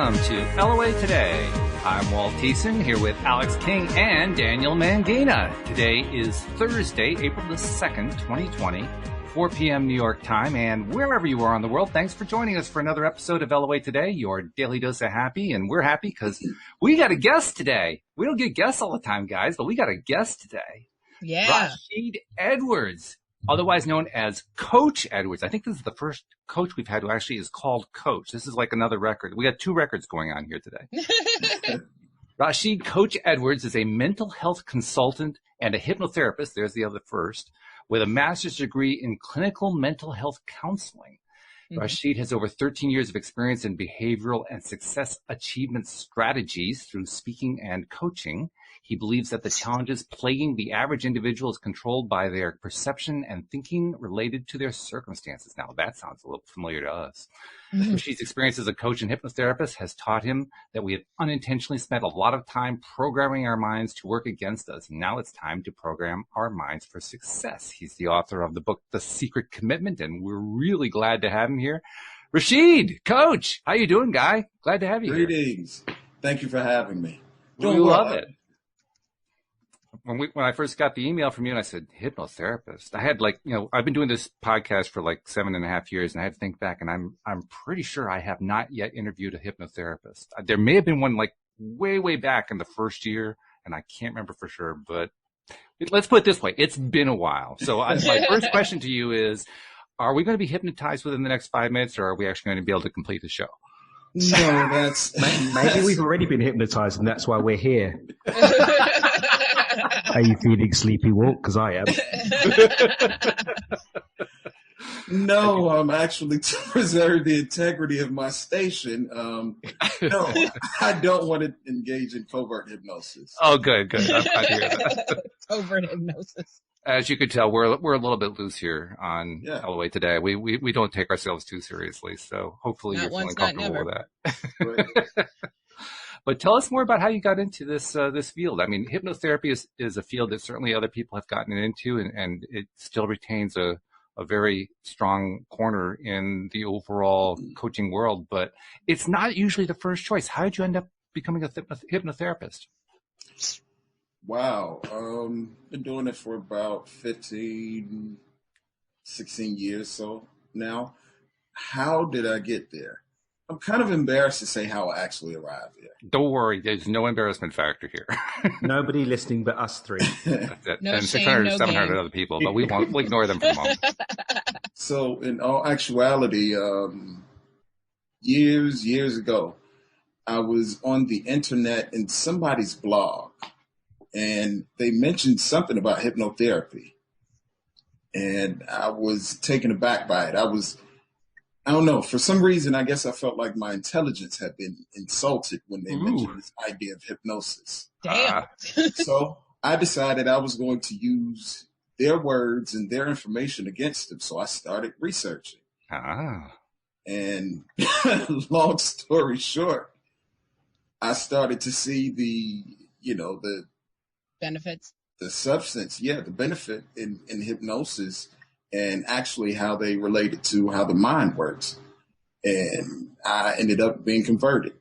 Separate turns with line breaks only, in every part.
Welcome to LOA Today. I'm Walt Thiessen here with Alex King and Daniel Mangina. Today is Thursday, April the 2nd, 2020, 4 p.m. New York time. And wherever you are in the world, thanks for joining us for another episode of LOA Today, your daily dose of happy. And we're happy because we got a guest today. We don't get guests all the time, guys, but we got a guest today.
Yeah.
Rasheid Edwards, otherwise known as Coach Edwards. I think this is the first coach we've had who actually is called Coach. This is like another record. We got two records going on here today. Rasheid Coach Edwards is a mental health consultant and a hypnotherapist. There's the other first, with a master's degree in clinical mental health counseling. Rasheid has over 13 years of experience in behavioral and success achievement strategies through speaking and coaching. He believes that the challenges plaguing the average individual is controlled by their perception and thinking related to their circumstances. Now, that sounds a little familiar to us. Rasheed's experience as a coach and hypnotherapist has taught him that we have unintentionally spent a lot of time programming our minds to work against us. Now it's time to program our minds for success. He's the author of the book, The Secret Commitment, and we're really glad to have him here. Rasheid, Coach, how you doing, guy? Glad to have you here.
Greetings. Thank you for having me.
We love it. When I first got the email from you and I said, hypnotherapist, I had I've been doing this podcast for like 7.5 years and I had to think back and I'm pretty sure I have not yet interviewed a hypnotherapist. There may have been one like way back in the first year and I can't remember for sure, but let's put it this way. It's been a while. So my first question to you is, are we going to be hypnotized within the next 5 minutes or are we actually going to be able to complete the show?
No, that's...
Maybe we've already been hypnotized and that's why we're here. Are you feeling sleepy, Walt? Because I am.
No, I'm actually to preserve the integrity of my station. No, I don't want to engage in covert hypnosis.
Oh, good. I'm glad to hear that.
Covert hypnosis.
As you could tell, we're a little bit loose here on LOA Today. We don't take ourselves too seriously, so hopefully you're feeling comfortable with that.
Right.
But tell us more about how you got into this field. I mean, hypnotherapy is a field that certainly other people have gotten into, and it still retains a very strong corner in the overall coaching world. But it's not usually the first choice. How did you end up becoming a hypnotherapist?
Wow. Been doing it for about 16 years so now. How did I get there? I'm kind of embarrassed to say how I actually arrived here.
Don't worry. There's no embarrassment factor here.
Nobody listening but us three.
No
and
shame,
600,
no
700
game.
other people, but we'll ignore them for a moment.
So in all actuality, years ago, I was on the internet in somebody's blog, and they mentioned something about hypnotherapy. And I was taken aback by it. I don't know, for some reason, I guess I felt like my intelligence had been insulted when they mentioned this idea of hypnosis.
Damn.
So I decided I was going to use their words and their information against them. So I started researching. And long story short, I started to see the
Benefits.
The substance, the benefit in hypnosis and actually how they related to how the mind works. And I ended up being converted.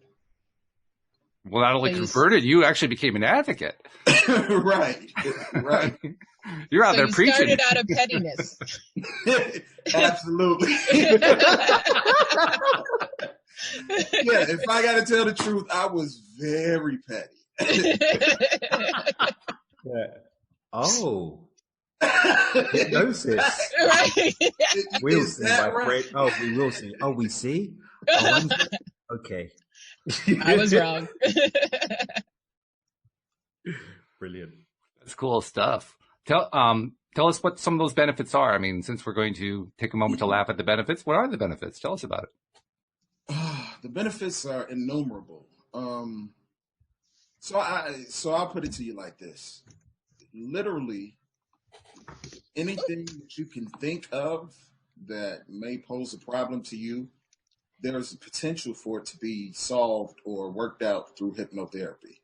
Well, not only converted, you actually became an advocate.
Right.
You're out there preaching.
You started out of pettiness.
Absolutely. If I got to tell the truth, I was very petty.
Oh. Hypnosis.
Right.
We'll see.
Right?
We will see. Oh, we see? Oh, okay.
I was wrong.
Brilliant.
That's cool stuff. Tell us what some of those benefits are. I mean, since we're going to take a moment to laugh at the benefits, what are the benefits? Tell us about it.
The benefits are innumerable. So I'll put it to you like this. Literally, anything that you can think of that may pose a problem to you, there's a potential for it to be solved or worked out through hypnotherapy.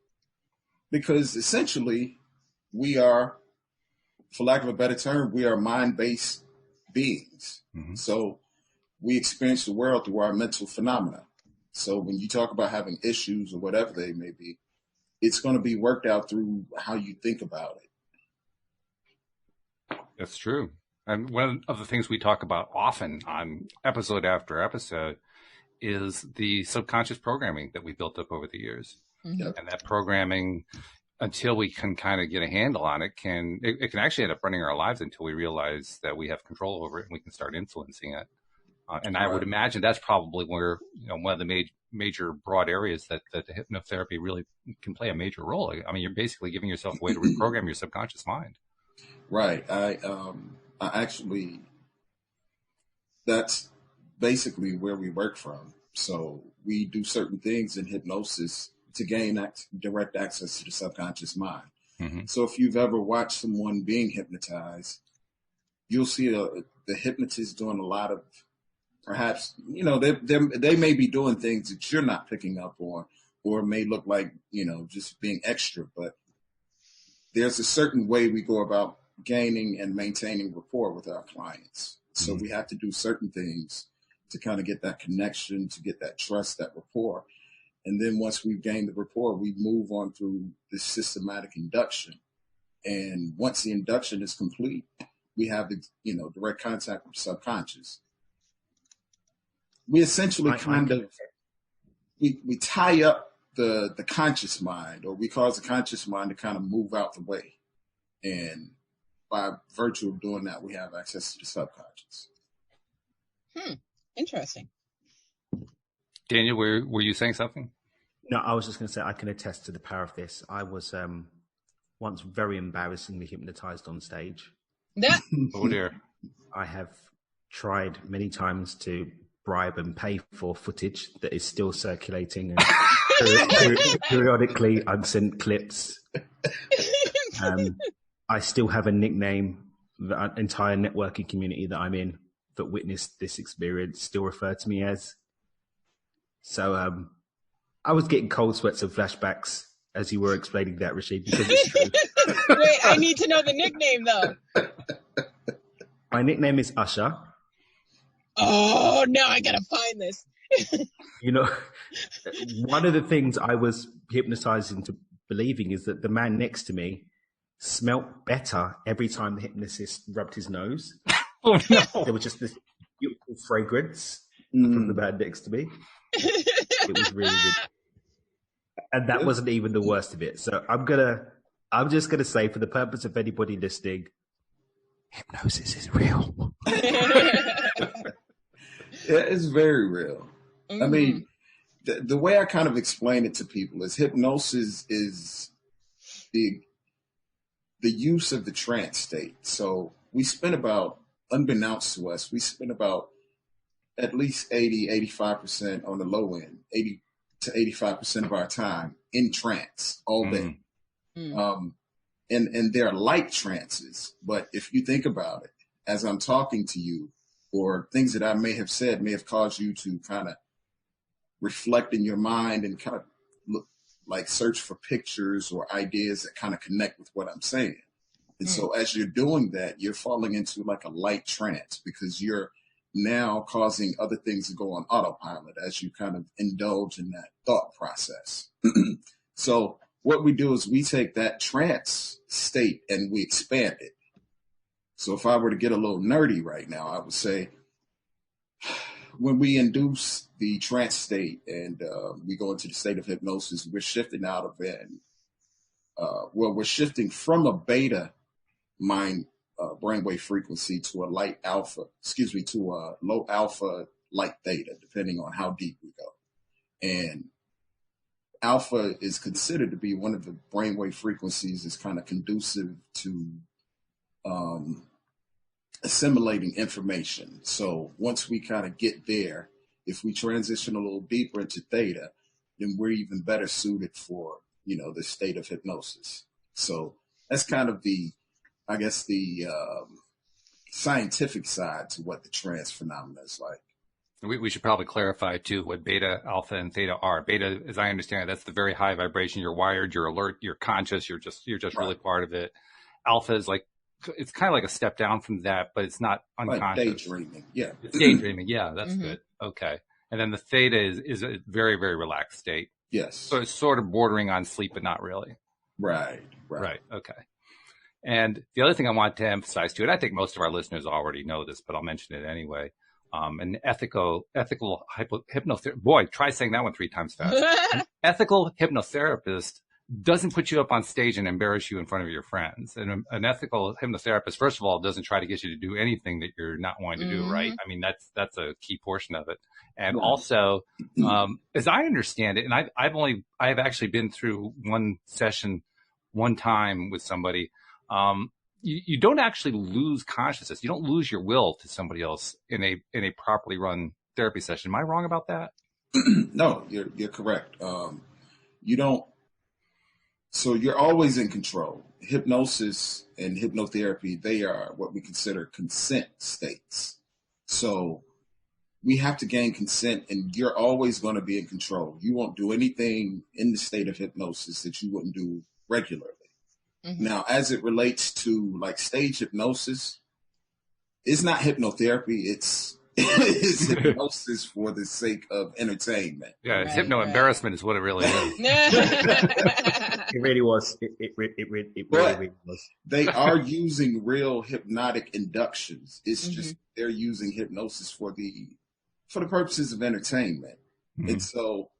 Because essentially, we are, for lack of a better term, we are mind-based beings. So we experience the world through our mental phenomena. So when you talk about having issues or whatever they may be, it's going to be worked out through how you think about it.
That's true. And one of the things we talk about often on episode after episode is the subconscious programming that we built up over the years.
Mm-hmm.
And that programming, until we can kind of get a handle on it, it can actually end up running our lives until we realize that we have control over it and we can start influencing it. And I would imagine that's probably where, one of the major broad areas that the hypnotherapy really can play a major role. I mean, you're basically giving yourself a way to reprogram your subconscious mind.
Right. I actually, that's basically where we work from. So we do certain things in hypnosis to gain direct access to the subconscious mind.
Mm-hmm.
So if you've ever watched someone being hypnotized, you'll see the hypnotist doing a lot of, perhaps, they may be doing things that you're not picking up on, or may look like, just being extra, but there's a certain way we go about gaining and maintaining rapport with our clients. So we have to do certain things to kind of get that connection, to get that trust, that rapport. And then once we've gained the rapport, we move on through this systematic induction. And once the induction is complete, we have the, direct contact with the subconscious. We essentially we tie up the conscious mind, or we cause the conscious mind to kind of move out the way. And by virtue of doing that, we have access to the subconscious.
Interesting.
Daniel, were you saying something?
No, I was just going to say I can attest to the power of this. I was once very embarrassingly hypnotized on stage.
Oh dear.
I have tried many times to bribe and pay for footage that is still circulating, and periodically I'm sent clips. I still have a nickname. The entire networking community that I'm in that witnessed this experience still refer to me as. So I was getting cold sweats and flashbacks as you were explaining that, Rasheid, because it's true.
Wait, I need to know the nickname, though.
My nickname is Usher.
Oh, now I gotta find this.
One of the things I was hypnotized into believing is that the man next to me smelt better every time the hypnotist rubbed his nose.
Oh, no.
There was just this beautiful fragrance from the man next to me. It was really good. And that wasn't even the worst of it. So I'm just gonna say, for the purpose of anybody listening, hypnosis is real.
Yeah, it's very real.
Mm-hmm.
I mean, the way I kind of explain it to people is hypnosis is the use of the trance state. So we spend about, unbeknownst to us, at least 85% on the low end, 80 to 85% of our time in trance all day. And they're light trances. But if you think about it, as I'm talking to you, or things that I may have said may have caused you to kind of reflect in your mind and kind of look, like search for pictures or ideas that kind of connect with what I'm saying. And so as you're doing that, you're falling into like a light trance, because you're now causing other things to go on autopilot as you kind of indulge in that thought process. So what we do is we take that trance state and we expand it. So if I were to get a little nerdy right now, I would say when we induce the trance state and we go into the state of hypnosis, we're shifting out of it. We're shifting from a beta mind brainwave frequency to a to a low alpha light theta, depending on how deep we go. And alpha is considered to be one of the brainwave frequencies that's kind of conducive to assimilating information. So once we kind of get there, if we transition a little deeper into theta, then we're even better suited for, the state of hypnosis. So that's kind of the scientific side to what the trance phenomena is like.
We should probably clarify too what beta, alpha, and theta are. Beta, as I understand it, that's the very high vibration. You're wired, you're alert, you're conscious, you're just right. Really part of it. Alpha is it's kind of like a step down from that, but it's not unconscious.
Like daydreaming, yeah.
It's daydreaming, yeah, that's good. Okay. And then the theta is a very, very relaxed state.
Yes.
So it's sort of bordering on sleep, but not really.
Right.
Okay. And the other thing I want to emphasize too, and I think most of our listeners already know this, but I'll mention it anyway. An ethical hypnotherapist. Boy, try saying that one 3 times fast. An ethical hypnotherapist doesn't put you up on stage and embarrass you in front of your friends. And an ethical hypnotherapist, first of all, doesn't try to get you to do anything that you're not wanting to do, right? I mean, that's a key portion of it. And also, as I understand it, and I have actually been through one session one time with somebody. You don't actually lose consciousness. You don't lose your will to somebody else in a properly run therapy session. Am I wrong about that?
No, you're correct. You don't. So you're always in control. Hypnosis and hypnotherapy, they are what we consider consent states. So we have to gain consent, and you're always going to be in control. You won't do anything in the state of hypnosis that you wouldn't do regularly. Mm-hmm. Now, as it relates to like stage hypnosis, it's not hypnotherapy. It's hypnosis for the sake of entertainment.
Yeah, it's embarrassment is what it really is.
It really was. It really was.
They are using real hypnotic inductions. It's just they're using hypnosis for the purposes of entertainment. Mm-hmm. And so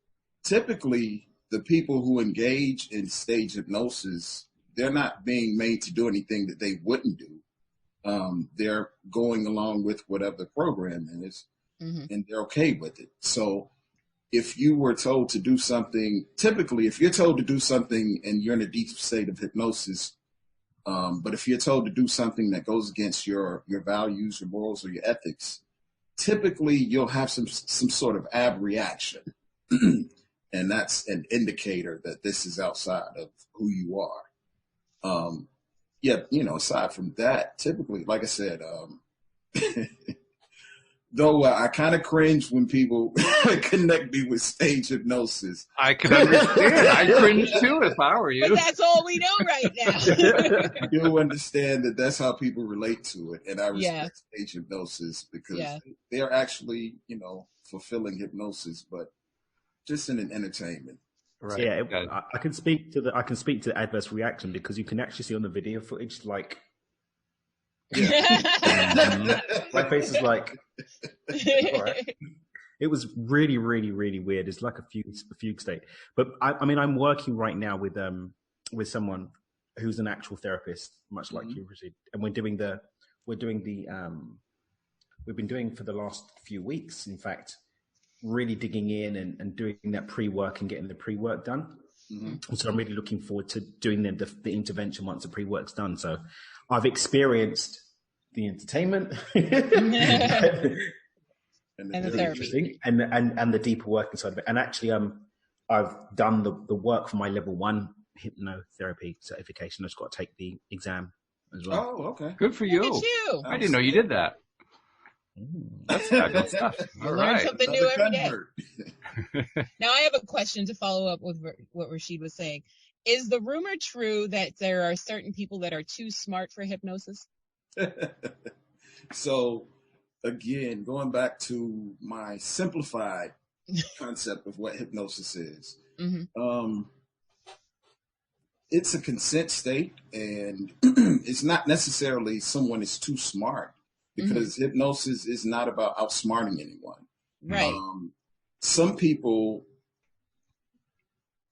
typically the people who engage in stage hypnosis, they're not being made to do anything that they wouldn't do. They're going along with whatever the program is, and they're okay with it. So if you were told to do something, typically if you're told to do something and you're in a deep state of hypnosis, but if you're told to do something that goes against your values, your morals, or your ethics, typically you'll have some sort of reaction. And that's an indicator that this is outside of who you are. Aside from that, typically, like I said, though I kind of cringe when people connect me with stage hypnosis.
I can understand. I cringe too if I were you.
But that's all we know right now.
I do understand that that's how people relate to it. And I respect stage hypnosis because they're actually, fulfilling hypnosis, but just in an entertainment.
Right. Yeah, I can speak to the adverse reaction because you can actually see on the video footage, like, my face is like, all right. It was really, really, really weird. It's like a fugue state. But I'm working right now with someone who's an actual therapist, much like you, Rasheid, and we've been doing for the last few weeks, in fact, really digging in and doing that pre-work and getting the pre-work done. Mm-hmm. So I'm really looking forward to doing the intervention once the pre-work's done. So I've experienced the entertainment and
the therapy
and the deeper work inside of it. And actually, I've done the work for my level 1 hypnotherapy certification. I've just got to take the exam as well.
Oh, okay.
Good for you.
Look at you.
I didn't know you did that. That's good stuff. All right.
Learn something new every day. Now I have a question to follow up with what Rasheid was saying. Is the rumor true that there are certain people that are too smart for hypnosis?
So, again, going back to my simplified concept of what hypnosis is, it's a consent state, and it's not necessarily someone is too smart. Because hypnosis is not about outsmarting anyone.
Right.
Some people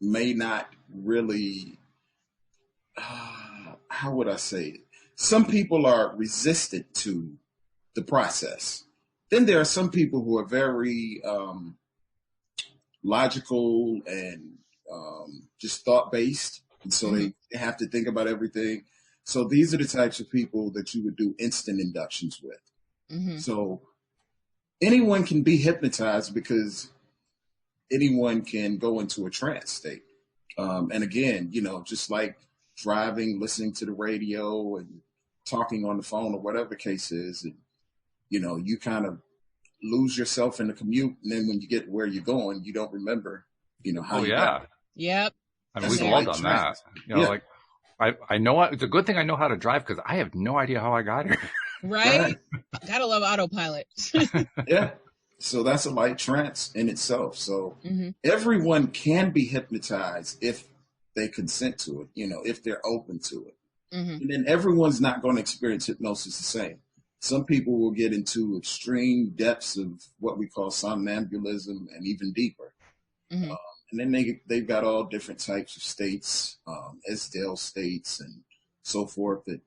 may not really, how would I say it? Some people are resistant to the process. Then there are some people who are very logical and just thought-based. And so they have to think about everything. So these are the types of people that you would do instant inductions with. Mm-hmm. So anyone can be hypnotized because anyone can go into a trance state. And again, just like driving, listening to the radio and talking on the phone or whatever the case is, and, you kind of lose yourself in the commute. And then when you get where you're going, you don't remember, how you got.
Yep.
I mean, we've all done that. Like, I know it's a good thing I know how to drive because I have no idea how I got here.
Right? Gotta love autopilot.
Yeah. So that's a light trance in itself. So everyone can be hypnotized if they consent to it, if they're open to it. And then everyone's not going to experience hypnosis the same. Some people will get into extreme depths of what we call somnambulism and even deeper. And then they've got all different types of states, Esdale states and so forth that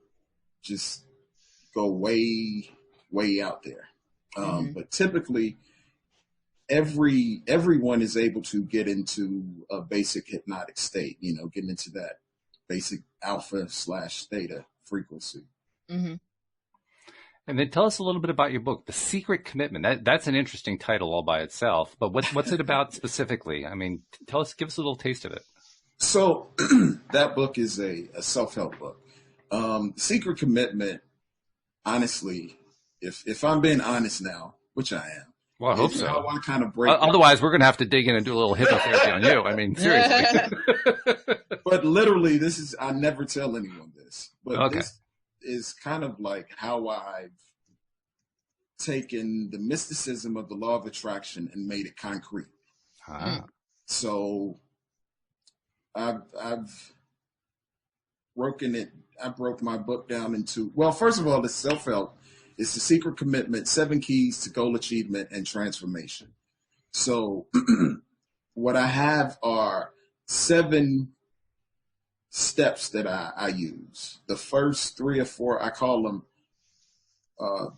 just go way, way out there. But typically, everyone is able to get into a basic hypnotic state, getting into that basic alpha/theta frequency.
And then tell us a little bit about your book, The Secret Commitment. That's an interesting title all by itself, but what's it about specifically? I mean, give us a little taste of it.
So that book is a self-help book. Secret Commitment, honestly, if I'm being honest now, which I am.
Well, I hope so.
I want to kind of break.
Otherwise, we're going to have to dig in and do a little hypnotherapy on you. I mean, seriously.
But literally, I never tell anyone this. But
Okay.
This is kind of like how I've taken the mysticism of the law of attraction and made it concrete. So I've broken it. I broke my book down into, well, first of all, it's self-help. It's The Secret Commitment, 7 Keys to Goal Achievement and Transformation. So what I have are 7 steps that I use. The first 3 or 4, I call them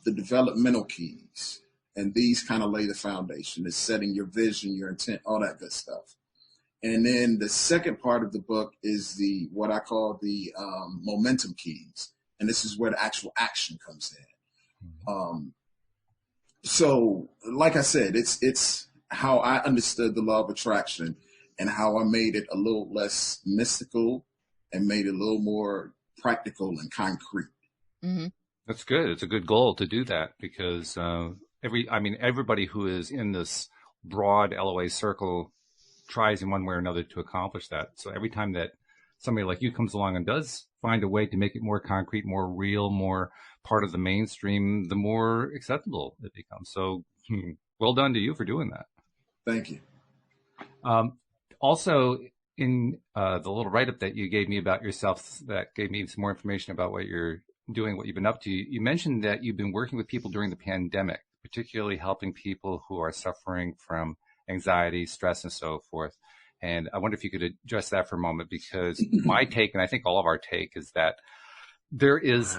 the developmental keys. And these kind of lay the foundation. It's setting your vision, your intent, all that good stuff. And then the second part of the book is what I call the momentum keys. And this is where the actual action comes in. So like I said, it's how I understood the law of attraction and how I made it a little less mystical and made it a little more practical and concrete.
That's good. It's a good goal to do that because everybody who is in this broad LOA circle tries in one way or another to accomplish that. So every time that somebody like you comes along and does find a way to make it more concrete, more real, more part of the mainstream, the more acceptable it becomes. So well done to you for doing that.
Thank you.
Also, in the little write-up that you gave me about yourself that gave me some more information about what you're doing, what you've been up to, you mentioned that you've been working with people during the pandemic, particularly helping people who are suffering from anxiety, stress, and so forth. And I wonder if you could address that for a moment, because my take, and I think all of our take, is that there is,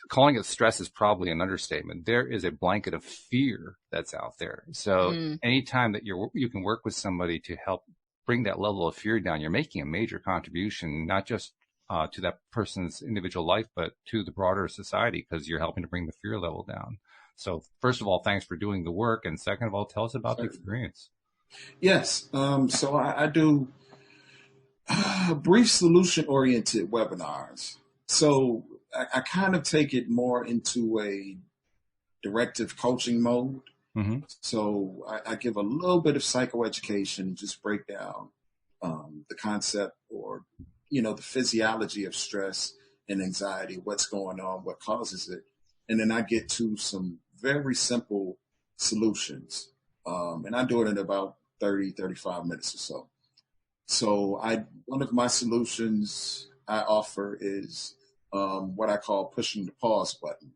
calling it stress is probably an understatement. There is a blanket of fear that's out there. So anytime that you can work with somebody to help bring that level of fear down, you're making a major contribution, not just to that person's individual life, but to the broader society, because you're helping to bring the fear level down. So first of all, thanks for doing the work. And second of all, tell us about the experience.
Yes. So I do brief solution-oriented webinars. So I kind of take it more into a directive coaching mode. So I give a little bit of psychoeducation, just break down the concept or, the physiology of stress and anxiety, what's going on, what causes it. And then I get to some very simple solutions. And I do it in about 30, 35 minutes or so. So one of my solutions I offer is what I call pushing the pause button.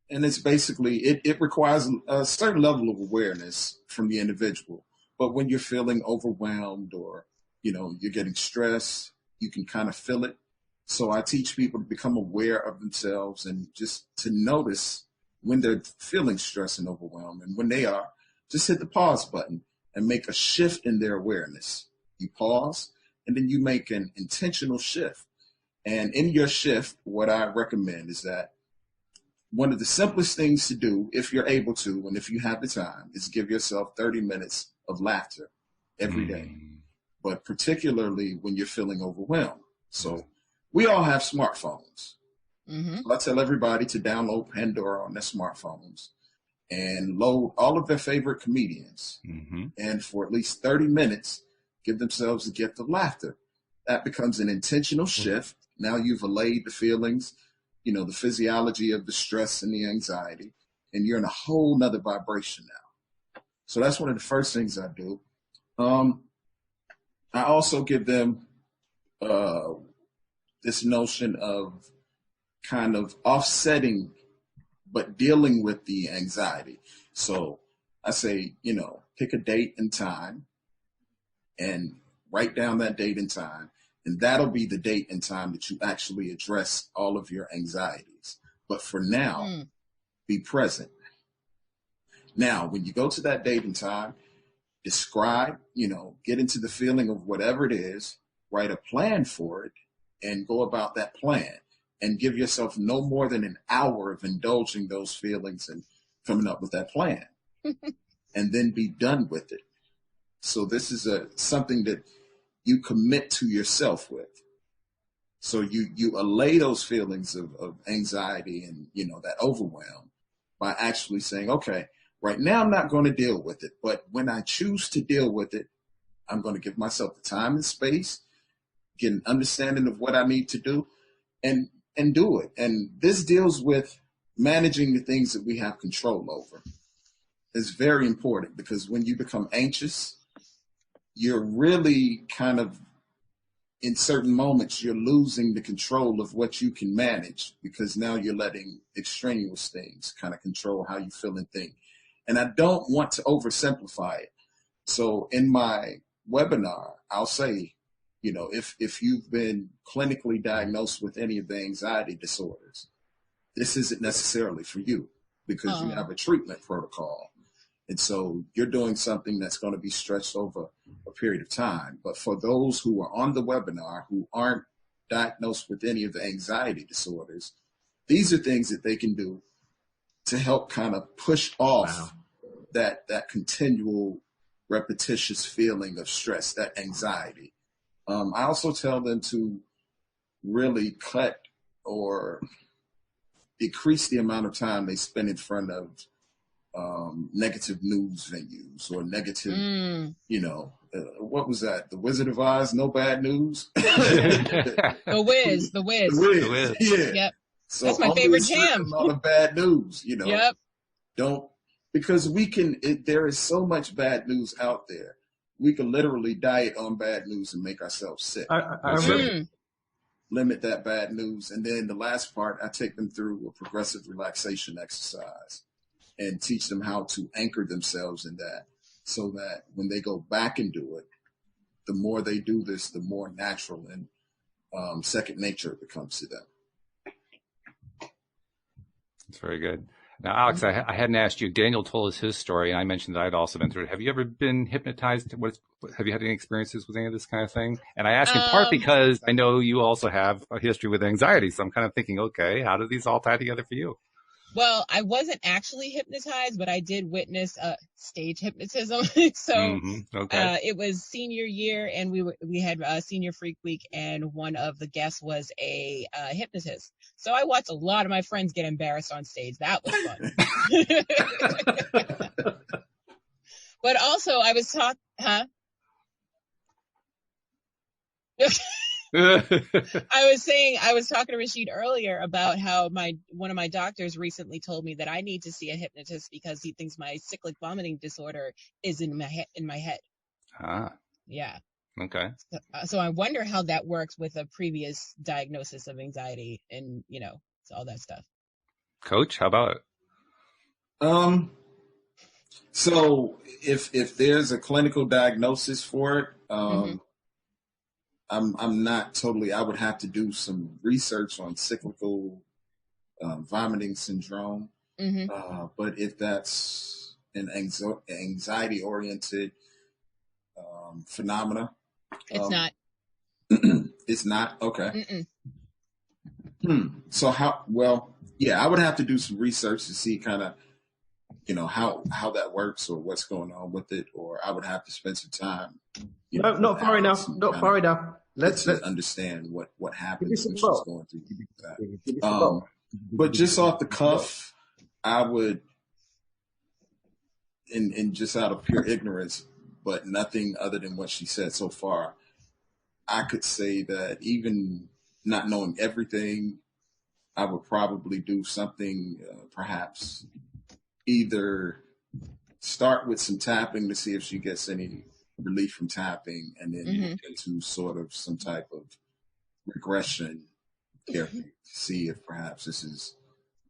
And it's basically, it requires a certain level of awareness from the individual. But when you're feeling overwhelmed or, you're getting stressed, you can kind of feel it. So I teach people to become aware of themselves and just to notice when they're feeling stressed and overwhelmed. And when they are, just hit the pause button and make a shift in their awareness. You pause and then you make an intentional shift. And in your shift, what I recommend is that one of the simplest things to do, if you're able to, and if you have the time, is give yourself 30 minutes of laughter every day, but particularly when you're feeling overwhelmed. So we all have smartphones. So I tell everybody to download Pandora on their smartphones and load all of their favorite comedians. And for at least 30 minutes, give themselves a gift of laughter. That becomes an intentional shift. Now you've allayed the feelings, the physiology of the stress and the anxiety. and you're in a whole nother vibration now. So that's one of the first things I do. I also give them this notion of kind of offsetting, but dealing with the anxiety. So I say, pick a date and time and write down that date and time. And that'll be the date and time that you actually address all of your anxieties. But for now, be present. Now, when you go to that date and time, describe, get into the feeling of whatever it is, write a plan for it, and go about that plan. And give yourself no more than an hour of indulging those feelings and coming up with that plan. And then be done with it. So this is something that you commit to yourself with. So you allay those feelings of anxiety and, that overwhelm by actually saying, okay, right now I'm not going to deal with it. But when I choose to deal with it, I'm going to give myself the time and space, get an understanding of what I need to do, and do it. And this deals with managing the things that we have control over. It's very important because when you become anxious, you're really kind of, in certain moments, you're losing the control of what you can manage because now you're letting extraneous things kind of control how you feel and think. And I don't want to oversimplify it. So in my webinar, I'll say, if you've been clinically diagnosed with any of the anxiety disorders, this isn't necessarily for you because you have a treatment protocol. And so you're doing something that's going to be stretched over a period of time. But for those who are on the webinar who aren't diagnosed with any of the anxiety disorders, these are things that they can do to help kind of push off that continual repetitious feeling of stress, that anxiety. I also tell them to really cut or decrease the amount of time they spend in front of negative news venues or negative, what was that? The Wizard of Oz, no bad news?
The Wiz.
The Wiz. Yeah.
Yep.
So
that's my favorite jam.
A lot of bad news,
Yep.
Because there is so much bad news out there. We can literally diet on bad news and make ourselves sick. Limit that bad news. And then the last part, I take them through a progressive relaxation exercise and teach them how to anchor themselves in that so that when they go back and do it, the more they do this, the more natural and second nature it becomes to them.
That's very good. Now, Alex, I hadn't asked you. Daniel told us his story, and I mentioned that I'd also been through it. Have you ever been hypnotized? Have you had any experiences with any of this kind of thing? And I ask in part because I know you also have a history with anxiety, so I'm kind of thinking, okay, how do these all tie together for you?
Well, I wasn't actually hypnotized, but I did witness stage hypnotism. So it was senior year, and we had Senior Freak Week, and one of the guests was a hypnotist. So I watched a lot of my friends get embarrassed on stage. That was fun. But also, I was taught, I was talking to Rasheid earlier about how one of my doctors recently told me that I need to see a hypnotist because he thinks my cyclic vomiting disorder is in my head. Yeah.
Okay.
So I wonder how that works with a previous diagnosis of anxiety and, all that stuff.
Coach, how about
it? So if there's a clinical diagnosis for it, I'm not totally, I would have to do some research on cyclical vomiting syndrome. But if that's an anxiety oriented phenomena,
it's not.
It's not. Okay. So I would have to do some research to see kind of, how that works or what's going on with it, or I would have to spend some time.
Not far enough. Not far enough. Let's
understand what happens when she's going through that. But just off the cuff, I would, and just out of pure ignorance, but nothing other than what she said so far, I could say that even not knowing everything, I would probably do something perhaps either start with some tapping to see if she gets any relief from tapping, and then look into sort of some type of regression therapy to see if perhaps this is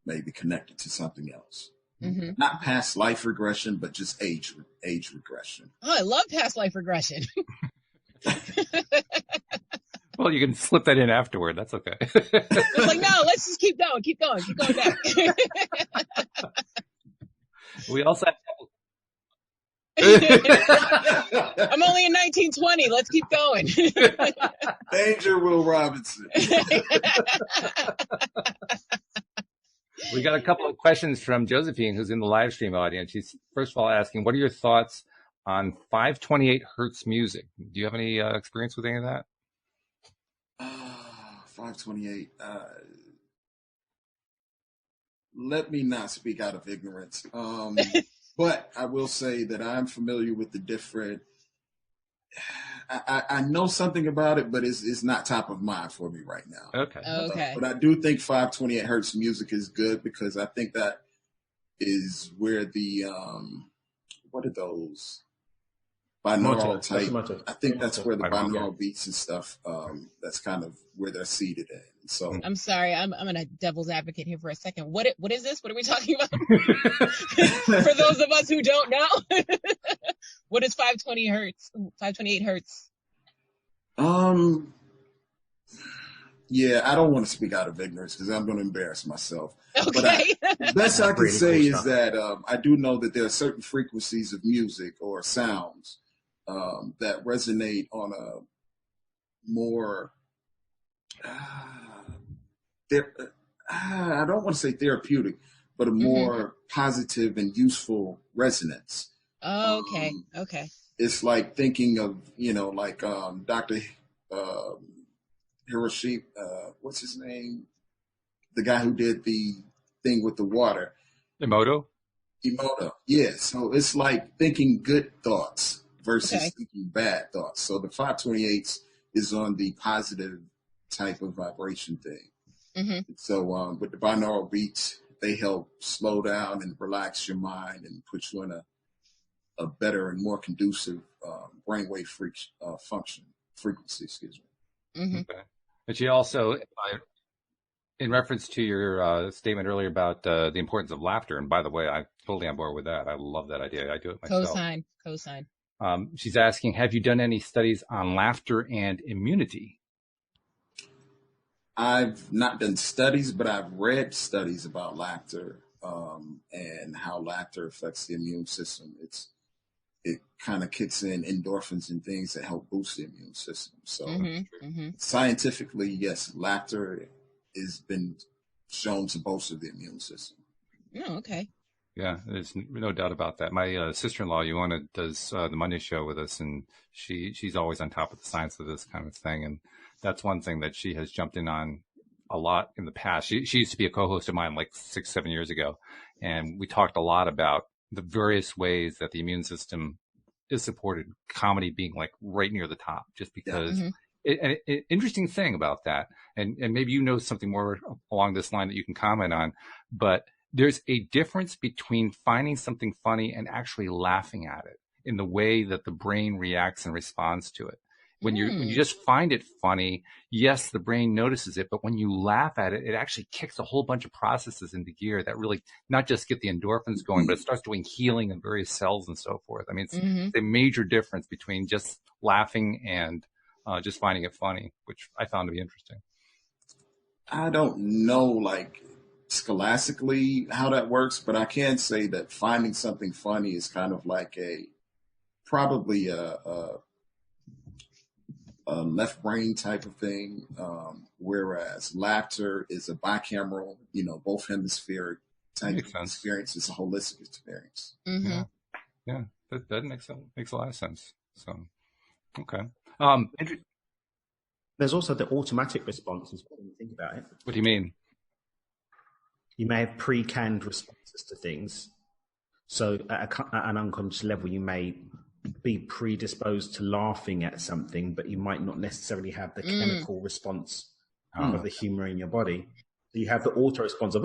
maybe connected to something else. Not past life regression, but just age regression.
Oh, I love past life regression.
Well, you can slip that in afterward. That's okay.
It's like, no, let's just keep going back.
We also have
I'm only in 1920. Let's keep going.
Danger, Will Robinson.
We got a couple of questions from Josephine, who's in the live stream audience. She's first of all asking, what are your thoughts on 528 hertz music? Do you have any experience with any of that?
528. Let me not speak out of ignorance. But I will say that I'm familiar with the different. I know something about it, but it's not top of mind for me right now.
Okay.
But I do think 528 hertz music is good because I think that is where the what are those binaural type? I think that's where the binaural beats and stuff. That's kind of where they're seated at. So
I'm sorry, I'm a devil's advocate here for a second. What is this? What are we talking about? For those of us who don't know, what is 520 hertz? 528 hertz?
Yeah, I don't want to speak out of ignorance because I'm going to embarrass myself.
Okay.
But the best I can say is that I do know that there are certain frequencies of music or sounds that resonate on a more I don't want to say therapeutic, but a more positive and useful resonance.
Oh, okay. Okay.
It's like thinking of, like Dr. Hiroshi, what's his name? The guy who did the thing with the water.
Emoto?
Yeah. So it's like thinking good thoughts versus thinking bad thoughts. So the 528s is on the positive type of vibration thing. So with the binaural beats, they help slow down and relax your mind and put you in a better and more conducive brainwave frequency, excuse me.
Okay. But she also, in reference to your statement earlier about the importance of laughter, and by the way, I'm totally on board with that. I love that idea. I do it myself.
Cosign.
She's asking, have you done any studies on laughter and immunity?
I've not done studies, but I've read studies about laughter and how laughter affects the immune system. It kind of kicks in endorphins and things that help boost the immune system. So scientifically, yes, laughter has been shown to bolster the immune system.
Oh, okay.
Yeah, there's no doubt about that. My sister-in-law, Ioana, does the Monday show with us, and she's always on top of the science of this kind of thing. And that's one thing that she has jumped in on a lot in the past. She used to be a co-host of mine like 6-7 years ago, and we talked a lot about the various ways that the immune system is supported, comedy being like right near the top, just because interesting thing about that. And maybe you know something more along this line that you can comment on, but there's a difference between finding something funny and actually laughing at it in the way that the brain reacts and responds to it. When you just find it funny, yes, the brain notices it, but when you laugh at it, it actually kicks a whole bunch of processes into gear that really not just get the endorphins going, but it starts doing healing in various cells and so forth. I mean, it's a major difference between just laughing and just finding it funny, which I found to be interesting.
I don't know, like, scholastically how that works, but I can say that finding something funny is kind of like probably a left brain type of thing, whereas laughter is a bicameral, both hemispheric type of experience. It's a holistic experience.
Yeah, that makes a lot of sense. So, okay.
There's also the automatic response as well when you think about it.
What do you mean?
You may have pre-canned responses to things. So at an unconscious level, you may be predisposed to laughing at something, but you might not necessarily have the chemical response of the humor in your body. So you have the auto response of,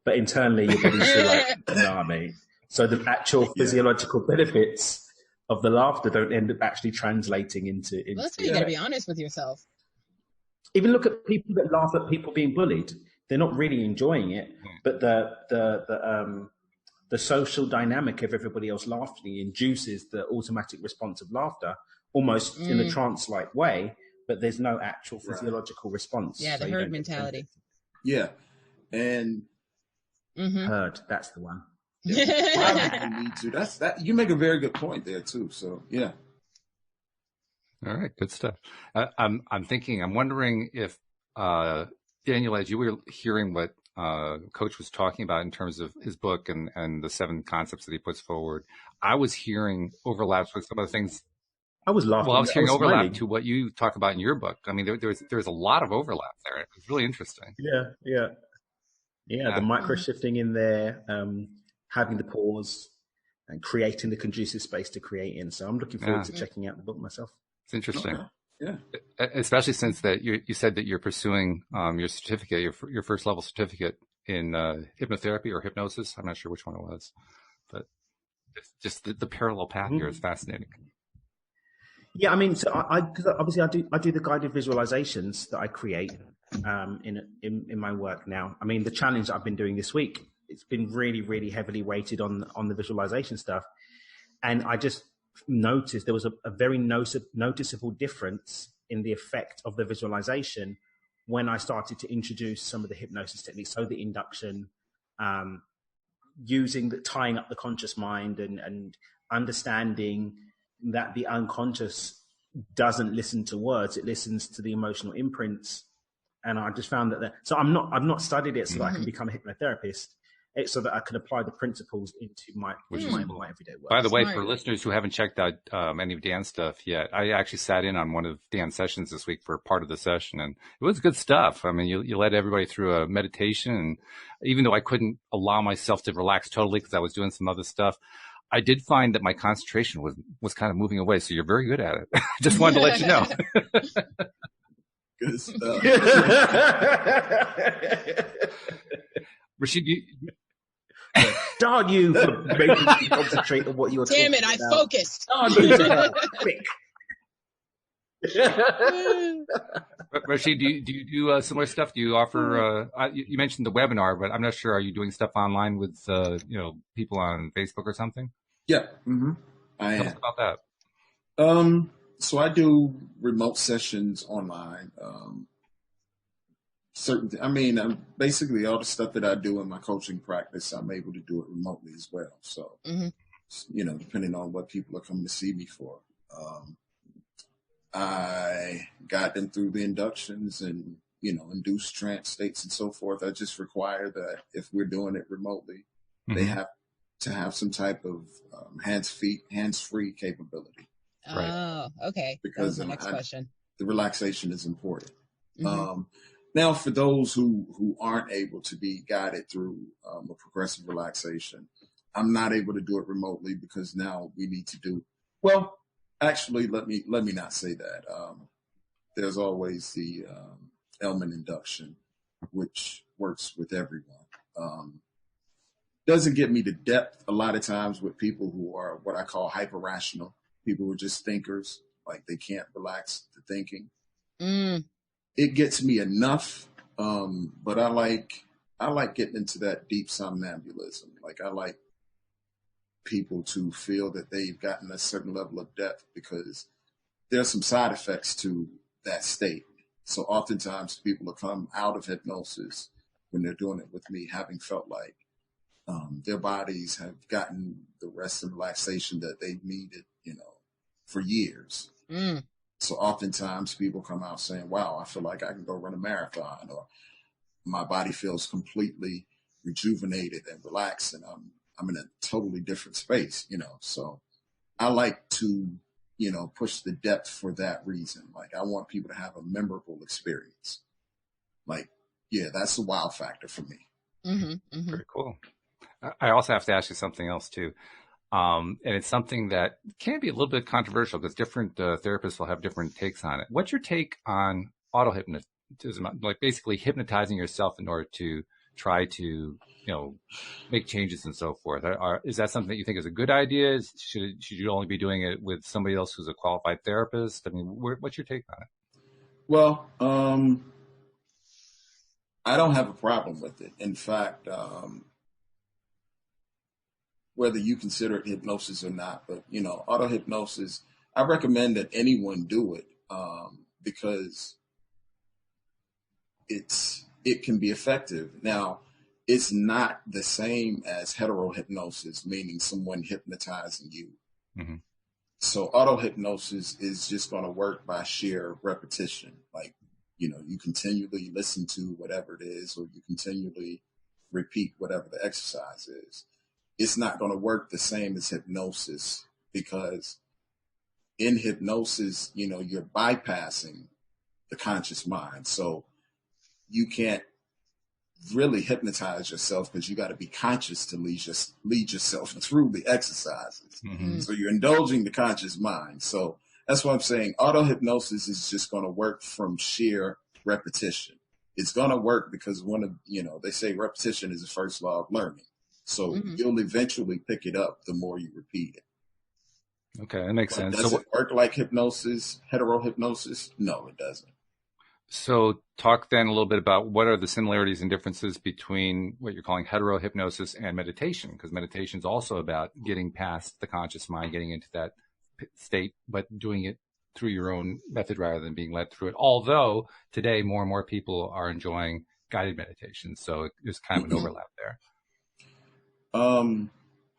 but internally your body's still like, nah, mate. So the actual physiological benefits of the laughter don't end up actually translating into.
Well, that's why you got to be honest with yourself.
Even look at people that laugh at people being bullied. They're not really enjoying it, but the social dynamic of everybody else laughing induces the automatic response of laughter, almost in a trance-like way. But there's no actual physiological response.
Yeah, the herd mentality.
Yeah, and
herd. That's the one.
Yeah, you need to. That. You make a very good point there too. So yeah.
All right, good stuff. I'm wondering if Daniel, as you were hearing what Coach was talking about in terms of his book and the 7 concepts that he puts forward, I was hearing overlaps with some of the things.
I was laughing.
Well, I was hearing overlap to what you talk about in your book. I mean, there's a lot of overlap there. It was really interesting.
Yeah. The micro shifting in there, having the pause, and creating the conducive space to create in. So I'm looking forward to checking out the book myself.
It's interesting.
Okay. Yeah.
Especially since that you said that you're pursuing your certificate, your first level certificate in hypnotherapy or hypnosis. I'm not sure which one it was, but just the parallel path here is fascinating.
Yeah, I mean, so obviously I do the guided visualizations that I create in my work now. I mean, the challenge that I've been doing this week, it's been really, really heavily weighted on the visualization stuff, and I just noticed there was a very noticeable difference in the effect of the visualization when I started to introduce some of the hypnosis techniques. So the induction, tying up the conscious mind and understanding that the unconscious doesn't listen to words, it listens to the emotional imprints. And I just found that so I've not studied it so that I can become a hypnotherapist. It's so that I can apply the principles into my everyday work.
By the way, for listeners who haven't checked out any of Dan's stuff yet, I actually sat in on one of Dan's sessions this week for part of the session, and it was good stuff. I mean, you led everybody through a meditation, and even though I couldn't allow myself to relax totally because I was doing some other stuff, I did find that my concentration was kind of moving away. So you're very good at it. Just wanted to let you know.
Good stuff.
Rasheid,
darn you for making me concentrate on what you're talking about.
Damn it, I focused.
Quick.
Rasheid, do you do similar stuff? Do you offer? You mentioned the webinar, but I'm not sure. Are you doing stuff online with people on Facebook or something?
Yeah, I am.
Tell us about that.
So I do remote sessions online. Basically all the stuff that I do in my coaching practice, I'm able to do it remotely as well. So, depending on what people are coming to see me for. I got them through the inductions and, induced trance states and so forth. I just require that if we're doing it remotely, they have to have some type of hands-free capability.
Oh, okay.
Because
that was my next question.
The relaxation is important. Now, for those who aren't able to be guided through a progressive relaxation, I'm not able to do it remotely because now we need to do well. Actually, let me not say that. There's always the element induction, which works with everyone. Doesn't get me to depth a lot of times with people who are what I call hyper rational. People who are just thinkers, like they can't relax the thinking. It gets me enough, but I like getting into that deep somnambulism. Like I like people to feel that they've gotten a certain level of depth because there's some side effects to that state. So oftentimes people will come out of hypnosis when they're doing it with me, having felt like their bodies have gotten the rest and relaxation that they've needed, for years. So oftentimes people come out saying, wow, I feel like I can go run a marathon, or my body feels completely rejuvenated and relaxed, and I'm in a totally different space, So I like to, push the depth for that reason. Like I want people to have a memorable experience. Like, yeah, that's the wow factor for me.
Very cool. I also have to ask you something else too. And it's something that can be a little bit controversial because different therapists will have different takes on it. What's your take on auto-hypnotism, like basically hypnotizing yourself in order to try to, make changes and so forth. Is that something that you think is a good idea? Should you only be doing it with somebody else who's a qualified therapist? I mean, what's your take on it?
Well, I don't have a problem with it. In fact, whether you consider it hypnosis or not, but, auto hypnosis, I recommend that anyone do it because it can be effective. Now, it's not the same as hetero hypnosis, meaning someone hypnotizing you. Mm-hmm. So auto hypnosis is just going to work by sheer repetition. Like, you continually listen to whatever it is, or you continually repeat whatever the exercise is. It's not going to work the same as hypnosis, because in hypnosis, you're bypassing the conscious mind. So you can't really hypnotize yourself, because you got to be conscious to lead yourself through the exercises. Mm-hmm. So you're indulging the conscious mind. So that's what I'm saying. Auto hypnosis is just going to work from sheer repetition. It's going to work because they say repetition is the first law of learning. So you'll eventually pick it up the more you repeat it.
Okay, that makes sense.
Does it work like hypnosis, hetero hypnosis? No, it doesn't.
So talk then a little bit about what are the similarities and differences between what you're calling hetero hypnosis and meditation, because meditation is also about getting past the conscious mind, getting into that state, but doing it through your own method rather than being led through it. Although today more and more people are enjoying guided meditation. So there's kind of an overlap there.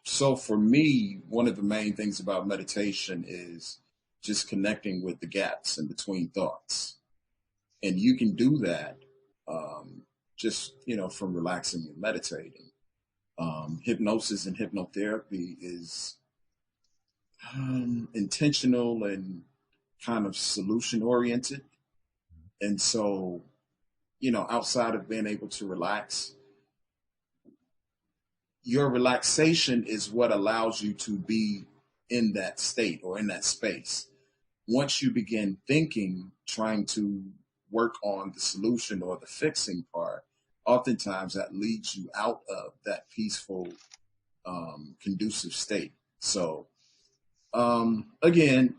So for me, one of the main things about meditation is just connecting with the gaps in between thoughts. And you can do that just, from relaxing and meditating. Hypnosis and hypnotherapy is intentional and kind of solution oriented. And so, outside of being able to relax, your relaxation is what allows you to be in that state or in that space. Once you begin thinking, trying to work on the solution or the fixing part, oftentimes that leads you out of that peaceful, conducive state. So, again,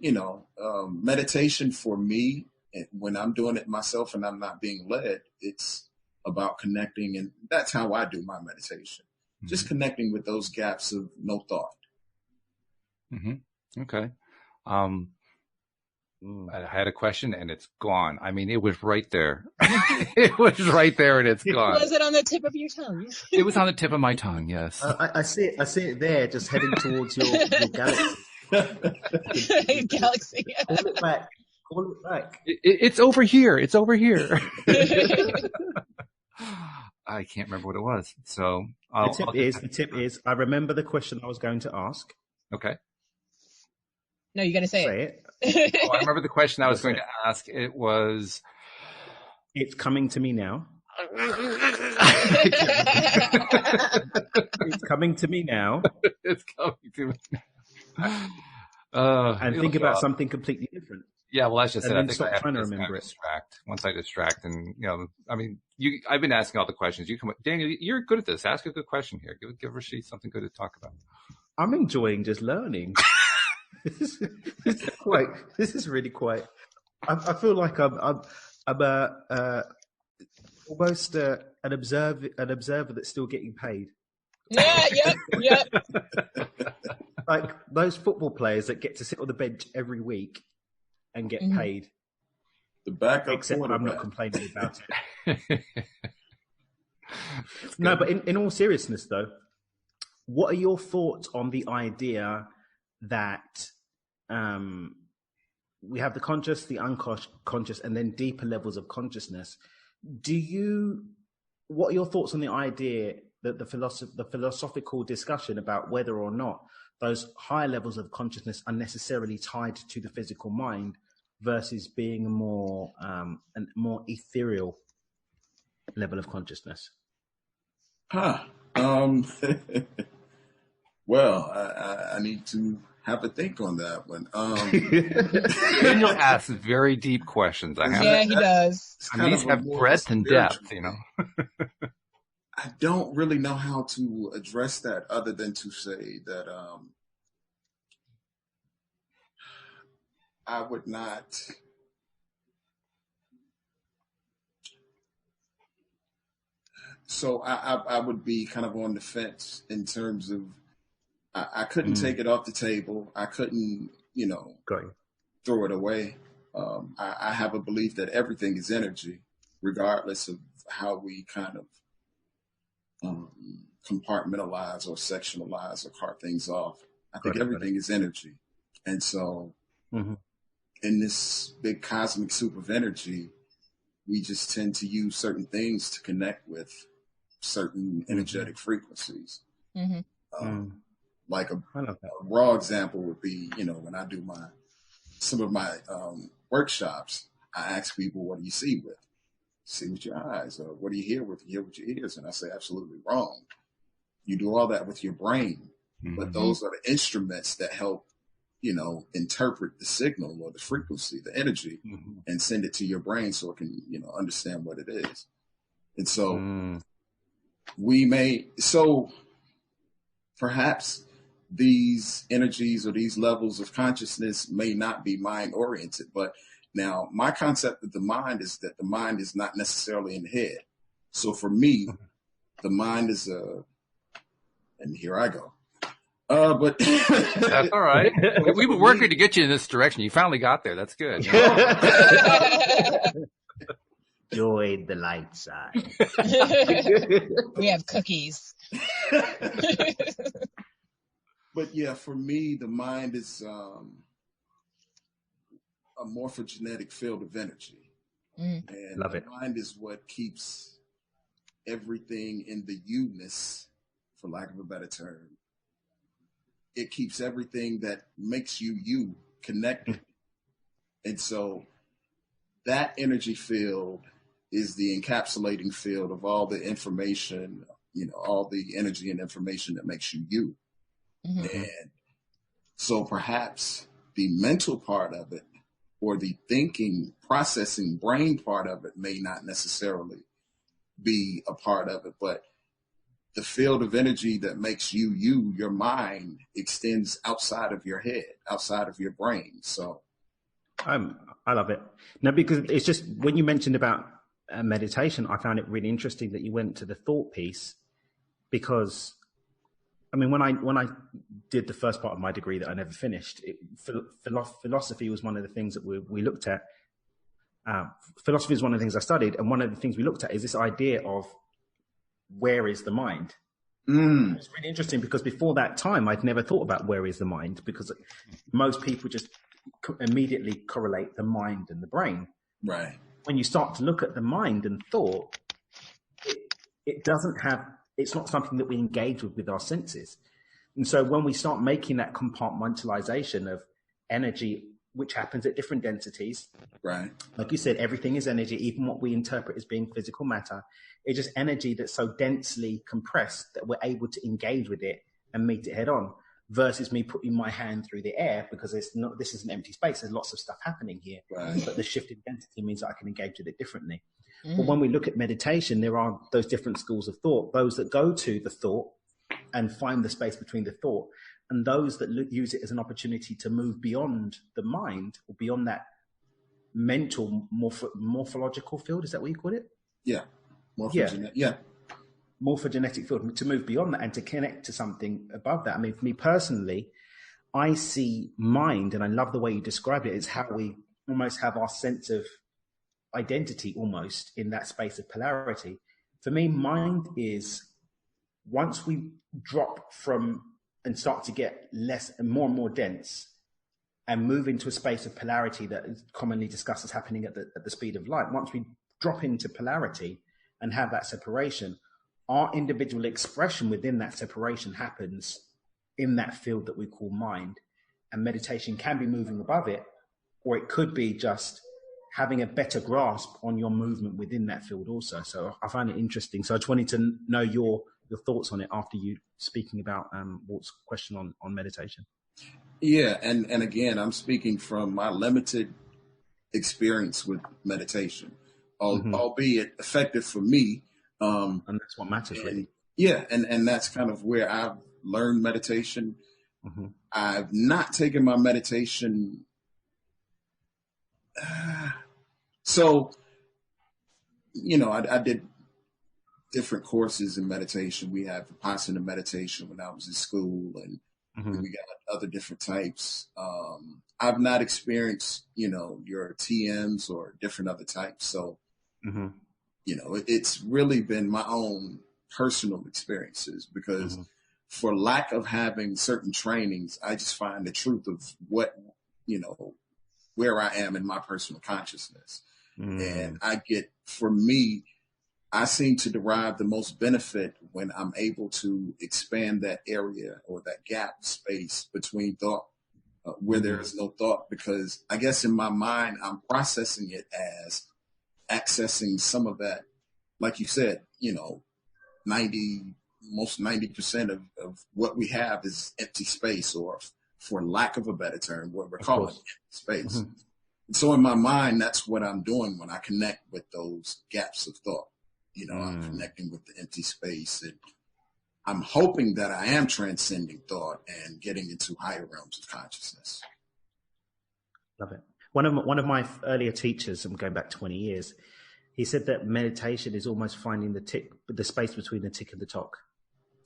meditation for me, when I'm doing it myself and I'm not being led, it's about connecting. And that's how I do my meditation. Mm-hmm. Just connecting with those gaps of no thought.
Mm-hmm. Okay. I had a question and it's gone. I mean, it was right there. It was right there and it's gone.
Was it on the tip of your tongue?
It was on the tip of my tongue, yes.
I see it there, just heading towards your galaxy.
Galaxy.
Call it back. Call it back.
It's over here. It's over here. I can't remember what it was. So
the tip is, I remember the question I was going to ask.
Okay.
No, you're going to say
it.
I remember the question I was going to ask. It was...
It's coming to me now. It's coming to me now.
It's coming to me.
And think about something completely different.
Yeah, well, that's just it. I think I have
trying to remember it.
Distract. Once I distract, and I've been asking all the questions. You come, Daniel. You're good at this. Ask a good question here. Give Rasheid something good to talk about.
I'm enjoying just learning. This is really quite. I feel like I'm almost an observer that's still getting paid.
Yeah. Yep.
Like those football players that get to sit on the bench every week and get paid.
The backup
Except
quarterback.
I'm not complaining about it. No, but in all seriousness, though, what are your thoughts on the idea that we have the conscious, the unconscious, and then deeper levels of consciousness? What are your thoughts on the idea that the philosophical discussion about whether or not those higher levels of consciousness are necessarily tied to the physical mind versus being a more ethereal level of consciousness?
Well, I need to have a think on that one.
Daniel asks very deep questions.
He does.
These have breadth and depth,
I don't really know how to address that other than to say that I would not. So I would be kind of on the fence in terms of I couldn't take it off the table. I couldn't, throw it away. I have a belief that everything is energy, regardless of how we kind of compartmentalize or sectionalize or carve things off. I think everything is energy. And so in this big cosmic soup of energy, we just tend to use certain things to connect with certain energetic frequencies. Like a raw example would be, when I do some of my workshops, I ask people, what do you see with? See with your eyes, or what do you hear with? You hear with your ears. And I say, absolutely wrong. You do all that with your brain, but those are the instruments that help, interpret the signal or the frequency, the energy, and send it to your brain so it can, understand what it is. And so perhaps these energies or these levels of consciousness may not be mind oriented, but now my concept of the mind is that the mind is not necessarily in the head. So for me, the mind is and here I go. But
that's all right. We've been working to get you in this direction. You finally got there. That's good.
Join the light side.
We have cookies.
But yeah, for me, the mind is a morphogenetic field of energy. And
Love it.
The mind is what keeps everything in the you-ness, for lack of a better term. It keeps everything that makes you connected. And so that energy field is the encapsulating field of all the information, all the energy and information that makes you. And so perhaps the mental part of it or the thinking, processing brain part of it may not necessarily be a part of it, but the field of energy that makes you, your mind, extends outside of your head, outside of your brain. So
I love it. No, because it's just when you mentioned about meditation, I found it really interesting that you went to the thought piece, because when I did the first part of my degree that I never finished, philosophy was one of the things that we looked at. Philosophy is one of the things I studied, and one of the things we looked at is this idea of where is the mind. It's really interesting because before that time, I'd never thought about where is the mind, because most people just immediately correlate the mind and the brain.
Right.
When you start to look at the mind and thought, it's not something that we engage with our senses. And so when we start making that compartmentalization of energy, which happens at different densities,
right?
Like you said, everything is energy, even what we interpret as being physical matter. It's just energy that's so densely compressed that we're able to engage with it and meet it head on, versus me putting my hand through the air, because this is an empty space. There's lots of stuff happening here,
right?
But the shift in density means that I can engage with it differently. But when we look at meditation, there are those different schools of thought, those that go to the thought and find the space between the thought, and those that use it as an opportunity to move beyond the mind or beyond that mental morphological field. Is that what you call it?
Yeah.
Morphogenetic field, to move beyond that and to connect to something above that. For me personally, I see mind, and I love the way you described it, is how we almost have our sense of identity almost in that space of polarity. For me, mind is, once we drop from and start to get less and more dense and move into a space of polarity that is commonly discussed as happening at the speed of light, once we drop into polarity and have that separation, our individual expression within that separation happens in that field that we call mind. And meditation can be moving above it, or it could be just having a better grasp on your movement within that field also. So I find it interesting. So I just wanted to know your thoughts on it after you speaking about Walt's question on meditation.
Yeah, and again, I'm speaking from my limited experience with meditation, albeit effective for me.
And that's what matters, really.
Yeah, and that's kind of where I've learned meditation. Mm-hmm. I've not taken my meditation. So, I did different courses in meditation. We have Vipassana meditation when I was in school, and we got other different types. I've not experienced, your TMs or different other types. So, it's really been my own personal experiences, because for lack of having certain trainings, I just find the truth of what, where I am in my personal consciousness. And for me, I seem to derive the most benefit when I'm able to expand that area or that gap space between thought, where there is no thought, because I guess in my mind, I'm processing it as accessing some of that, like you said, 90% of what we have is empty space, or for lack of a better term, what we're calling empty space. So in my mind, that's what I'm doing when I connect with those gaps of thought. I'm connecting with the empty space, and I'm hoping that I am transcending thought and getting into higher realms of consciousness.
Love it. One of my earlier teachers, I'm going back 20 years, he said that meditation is almost finding the space between the tick and the tock.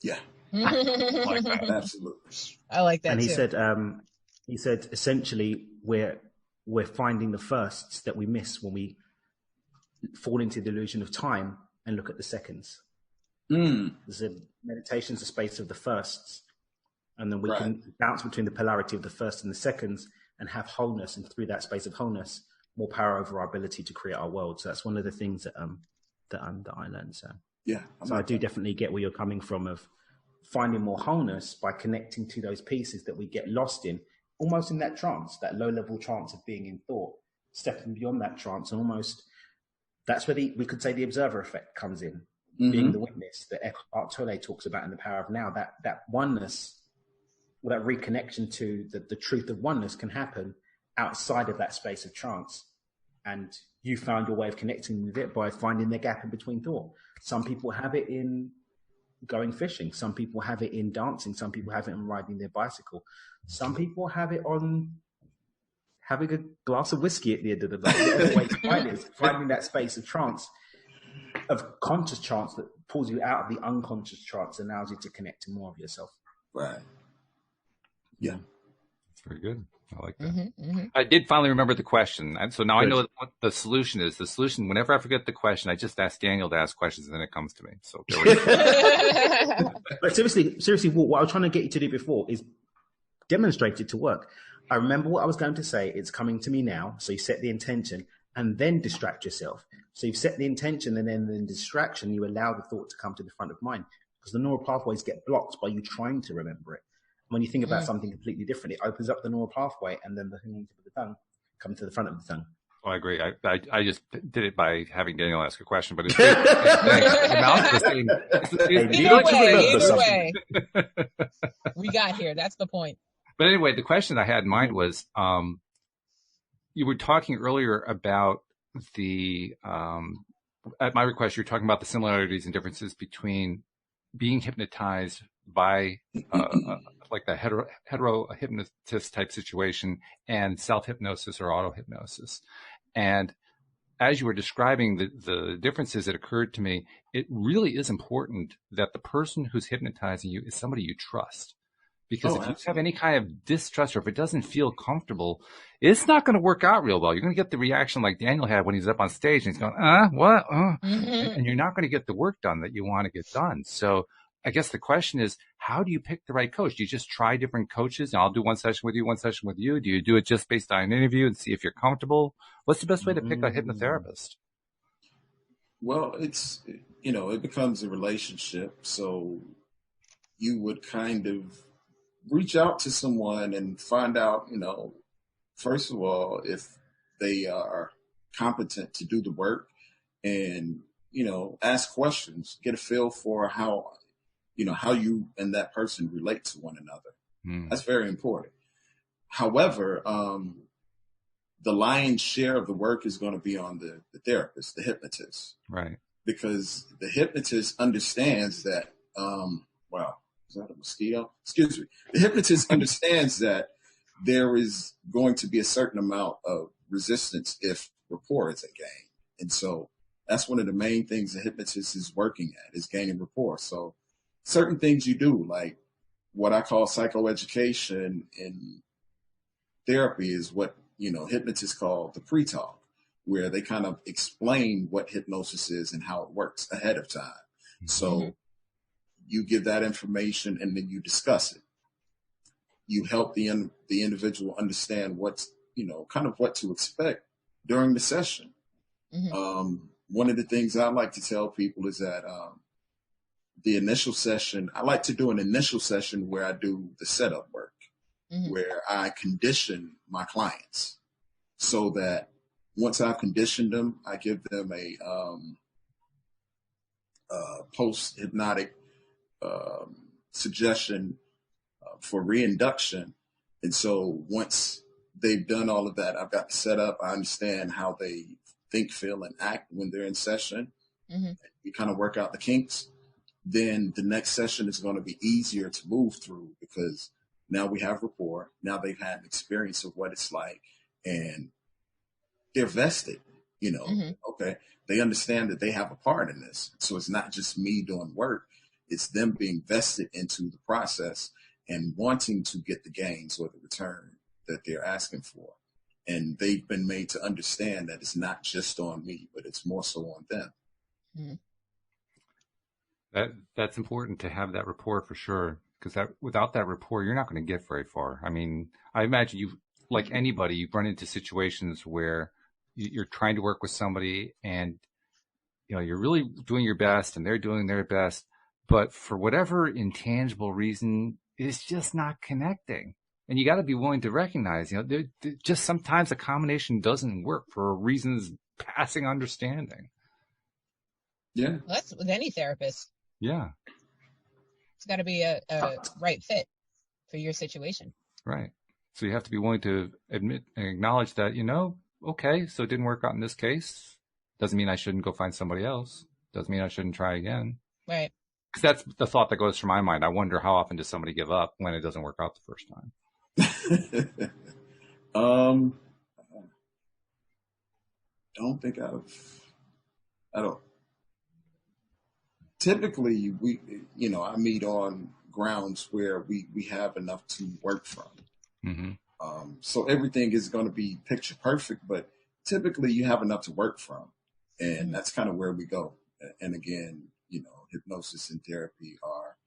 Yeah.
I
like that. Absolutely.
I like that.
And
too.
He said essentially we're finding the firsts that we miss when we fall into the illusion of time and look at the seconds. Meditation's a space of the firsts, and then we can bounce between the polarity of the first and the seconds and have wholeness, and through that space of wholeness, more power over our ability to create our world. So that's one of the things that I learned. So
yeah,
I do definitely get where you're coming from, of finding more wholeness by connecting to those pieces that we get lost in, almost in that trance, that low level trance of being in thought, stepping beyond that trance, and almost that's where we could say the observer effect comes in, being the witness that Eckhart Tolle talks about in The Power of Now. That oneness, or that reconnection to the truth of oneness, can happen outside of that space of trance. And you found your way of connecting with it by finding the gap in between thought. Some people have it in going fishing. Some people have it in dancing. Some people have it in riding their bicycle. Some people have it on having a glass of whiskey at the end of the night. Whatever way to find it is finding that space of trance, of conscious trance, that pulls you out of the unconscious trance and allows you to connect to more of yourself.
Right. Yeah.
That's very good. I like that. I did finally remember the question. And so now I know what the solution is. The solution, whenever I forget the question, I just ask Daniel to ask questions, and then it comes to me. So there we go.
But seriously, what I was trying to get you to do before is demonstrate it to work. I remember what I was going to say. It's coming to me now. So you set the intention and then distract yourself. So you've set the intention, and then the distraction, you allow the thought to come to the front of mind, because the neural pathways get blocked by you trying to remember it. When you think about something completely different, it opens up the neural pathway, and then the thing to the tongue come to the front of the tongue.
Oh, I agree. I just did it by having Daniel ask a question, but it's
either way. We got here. That's the point.
But anyway, the question I had in mind was, you were talking earlier about at my request, you're talking about the similarities and differences between being hypnotized by like the hetero hypnotist type situation and self-hypnosis or auto-hypnosis. And as you were describing the differences, it occurred to me, it really is important that the person who's hypnotizing you is somebody you trust. Because if you have any kind of distrust, or if it doesn't feel comfortable, it's not going to work out real well. You're going to get the reaction like Daniel had when he's up on stage and he's going, what? And you're not going to get the work done that you want to get done. So I guess the question is, how do you pick the right coach? Do you just try different coaches? And I'll do one session with you, one session with you. Do you do it just based on an interview and see if you're comfortable? What's the best way to pick a hypnotherapist?
Well, it becomes a relationship. So you would kind of reach out to someone and find out, first of all, if they are competent to do the work, and, ask questions, get a feel for how you and that person relate to one another. That's very important. However, the lion's share of the work is going to be on the therapist, the hypnotist.
Right.
because the hypnotist understands that, wow, is that a mosquito? Excuse me. The hypnotist understands that there is going to be a certain amount of resistance if rapport isn't gained. And so that's one of the main things the hypnotist is working at, is gaining rapport. So certain things you do, like what I call psychoeducation in therapy, is what, hypnotists call the pre-talk, where they kind of explain what hypnosis is and how it works ahead of time. Mm-hmm. So you give that information and then you discuss it. You help the individual understand what's, kind of what to expect during the session. Mm-hmm. One of the things I like to tell people is that the initial session, I like to do an initial session where I do the setup work, mm-hmm. where I condition my clients so that once I've conditioned them, I give them a post-hypnotic suggestion for reinduction. And so once they've done all of that, I've got the setup, I understand how they think, feel, and act when they're in session. Mm-hmm. We kind of work out the kinks. Then the next session is going to be easier to move through because now we have rapport. Now they've had an experience of what it's like, and they're vested, mm-hmm. Okay. They understand that they have a part in this. So it's not just me doing work. It's them being vested into the process and wanting to get the gains or the return that they're asking for. And they've been made to understand that it's not just on me, but it's more so on them.
Mm-hmm. That's important to have that rapport for sure, because without that rapport, you're not going to get very far. I mean, I imagine you, like anybody, you've run into situations where you're trying to work with somebody and, you're really doing your best and they're doing their best, but for whatever intangible reason, it's just not connecting. And you got to be willing to recognize, just sometimes a combination doesn't work for reasons passing understanding.
Yeah.
Well, that's with any therapist.
Yeah.
It's got to be a right fit for your situation.
Right. So you have to be willing to admit and acknowledge that, okay, so it didn't work out in this case. Doesn't mean I shouldn't go find somebody else. Doesn't mean I shouldn't try again.
Right.
Because that's the thought that goes through my mind. I wonder how often does somebody give up when it doesn't work out the first time?
Don't think I don't. Typically, I meet on grounds where we have enough to work from. Mm-hmm. So everything is going to be picture perfect, but typically you have enough to work from. And that's kind of where we go. And again, hypnosis and therapy are,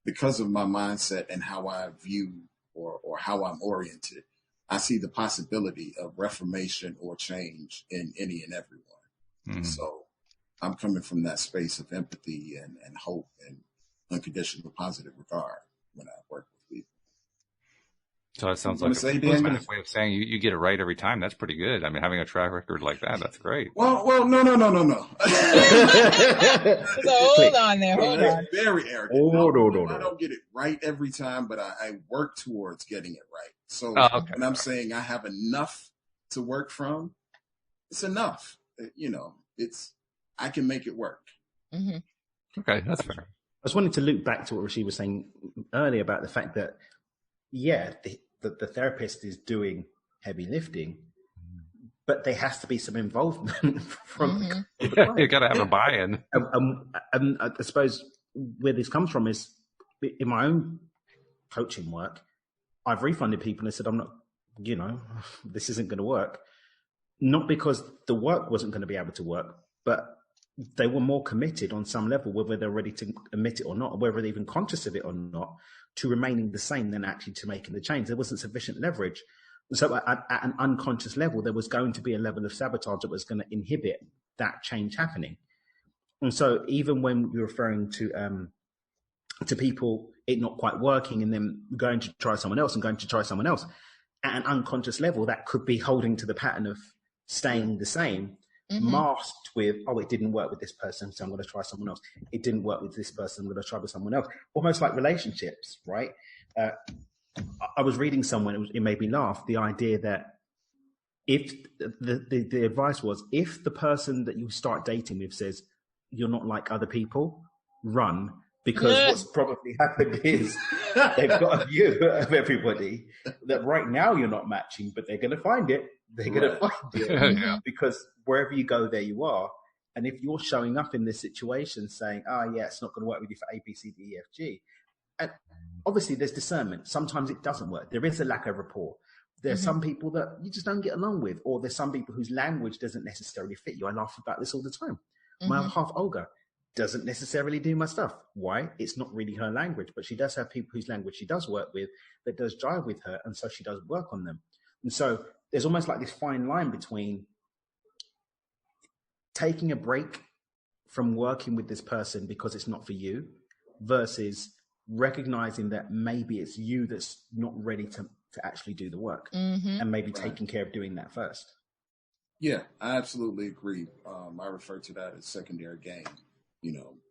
because of my mindset and how I view or how I'm oriented, I see the possibility of reformation or change in any and everyone. Mm-hmm. So I'm coming from that space of empathy and hope and unconditional positive regard when I work with people.
So it sounds like a way of saying you get it right every time. That's pretty good. I mean, having a track record like that's great.
Well, no.
So hold on.
Very arrogant. No. I don't get it right every time, but I work towards getting it right. So when I'm saying I have enough to work from, it's enough. I can make it work.
Mm-hmm.
Okay, that's fair.
I was wanting to loop back to what Rasheid was saying earlier about the fact that, the therapist is doing heavy lifting, but there has to be some involvement from
you got to have a buy-in.
And I suppose where this comes from is in my own coaching work, I've refunded people and said, I'm not, this isn't going to work. Not because the work wasn't going to be able to work, but they were more committed on some level, whether they're ready to admit it or not, or whether they're even conscious of it or not, to remaining the same than actually to making the change. There wasn't sufficient leverage. So at an unconscious level, there was going to be a level of sabotage that was going to inhibit that change happening. And so even when you're referring to people, it not quite working and then going to try someone else, at an unconscious level, that could be holding to the pattern of staying the same, masked with, it didn't work with this person, so I'm going to try someone else. It didn't work with this person, I'm going to try with someone else. Almost like relationships, right? I was reading somewhere, it made me laugh, the idea that if the advice was, if the person that you start dating with says, you're not like other people, run. Because what's probably happened is they've got a view of everybody that right now you're not matching, but they're going to find it. They're going to find it. Because wherever you go, there you are. And if you're showing up in this situation saying, it's not going to work with you for A, B, C, D, E, F, G. And obviously there's discernment. Sometimes it doesn't work. There is a lack of rapport. There's some people that you just don't get along with, or there's some people whose language doesn't necessarily fit you. I laugh about this all the time. My half Olga doesn't necessarily do my stuff. Why? It's not really her language, but she does have people whose language she does work with that does jive with her, and so she does work on them. And so there's almost like this fine line between taking a break from working with this person because it's not for you versus recognizing that maybe it's you that's not ready to actually do the work, and maybe taking care of doing that first.
Yeah, I absolutely agree. I refer to that as secondary gain.